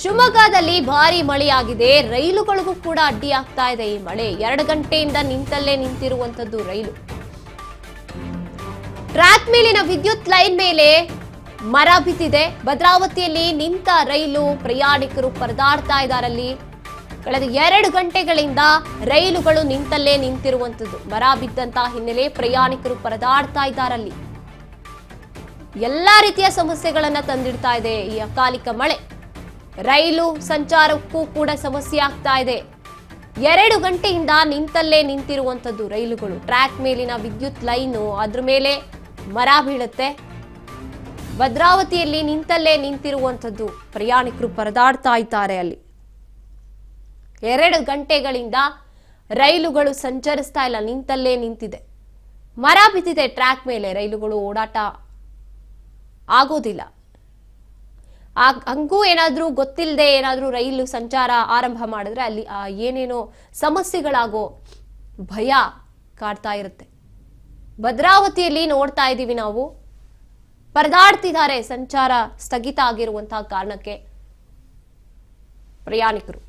ಶಿವಮೊಗ್ಗದಲ್ಲಿ ಭಾರಿ ಮಳೆಯಾಗಿದೆ. ರೈಲುಗಳಿಗೂ ಕೂಡ ಅಡ್ಡಿಯಾಗ್ತಾ ಇದೆ ಈ ಮಳೆ. 2 ಗಂಟೆಯಿಂದ ನಿಂತಲ್ಲೇ ನಿಂತಿರುವಂತದ್ದು ರೈಲು. ಟ್ರ್ಯಾಕ್ ಮೇಲಿನ ವಿದ್ಯುತ್ ಲೈನ್ ಮೇಲೆ ಮರ ಬಿದ್ದಿದೆ. ಭದ್ರಾವತಿಯಲ್ಲಿ ನಿಂತ ರೈಲು ಪ್ರಯಾಣಿಕರು ಪರದಾಡ್ತಾ ಇದ್ದಾರಲ್ಲಿ. ಕಳೆದ 2 ಗಂಟೆಗಳಿಂದ ರೈಲುಗಳು ನಿಂತಲ್ಲೇ ನಿಂತಿರುವಂತದ್ದು. ಮರ ಬಿದ್ದಂತ ಹಿನ್ನೆಲೆ ಪ್ರಯಾಣಿಕರು ಪರದಾಡ್ತಾ ಇದ್ದಾರಲ್ಲಿ. ಎಲ್ಲಾ ರೀತಿಯ ಸಮಸ್ಯೆಗಳನ್ನ ತಂದಿಡ್ತಾ ಇದೆ ಈ ಅಕಾಲಿಕ ಮಳೆ. ರೈಲು ಸಂಚಾರಕ್ಕೂ ಕೂಡ ಸಮಸ್ಯೆ ಆಗ್ತಾ ಇದೆ. 2 ಗಂಟೆಯಿಂದ ನಿಂತಲ್ಲೇ ನಿಂತಿರುವಂತದ್ದು ರೈಲುಗಳು. ಟ್ರ್ಯಾಕ್ ಮೇಲಿನ ವಿದ್ಯುತ್ ಲೈನು, ಅದ್ರ ಮೇಲೆ ಮರ ಬೀಳುತ್ತೆ. ಭದ್ರಾವತಿಯಲ್ಲಿ ನಿಂತಲ್ಲೇ ನಿಂತಿರುವಂತದ್ದು ಪ್ರಯಾಣಿಕರು ಪರದಾಡ್ತಾ ಇದ್ದಾರೆ ಅಲ್ಲಿ. 2 ಗಂಟೆಗಳಿಂದ ರೈಲುಗಳು ಸಂಚರಿಸ್ತಾ ಇಲ್ಲ, ನಿಂತಲ್ಲೇ ನಿಂತಿದೆ. ಮರ ಬಿದ್ದಿದೆ ಟ್ರ್ಯಾಕ್ ಮೇಲೆ, ರೈಲುಗಳು ಓಡಾಟ ಆಗೋದಿಲ್ಲ. ಹಂಗೂ ಏನಾದ್ರೂ ಗೊತ್ತಿಲ್ಲದೆ ಏನಾದ್ರೂ ರೈಲು ಸಂಚಾರ ಆರಂಭ ಮಾಡಿದ್ರೆ ಅಲ್ಲಿ ಏನೇನೋ ಸಮಸ್ಯೆಗಳಾಗೋ ಭಯ ಕಾಡ್ತಾ ಇರುತ್ತೆ. ಭದ್ರಾವತಿಯಲ್ಲಿ ನೋಡ್ತಾ ಇದ್ದೀವಿ ನಾವು, ಪರದಾಡ್ತಿದ್ದಾರೆ ಸಂಚಾರ ಸ್ಥಗಿತ ಆಗಿರುವಂತಹ ಕಾರಣಕ್ಕೆ ಪ್ರಯಾಣಿಕರು.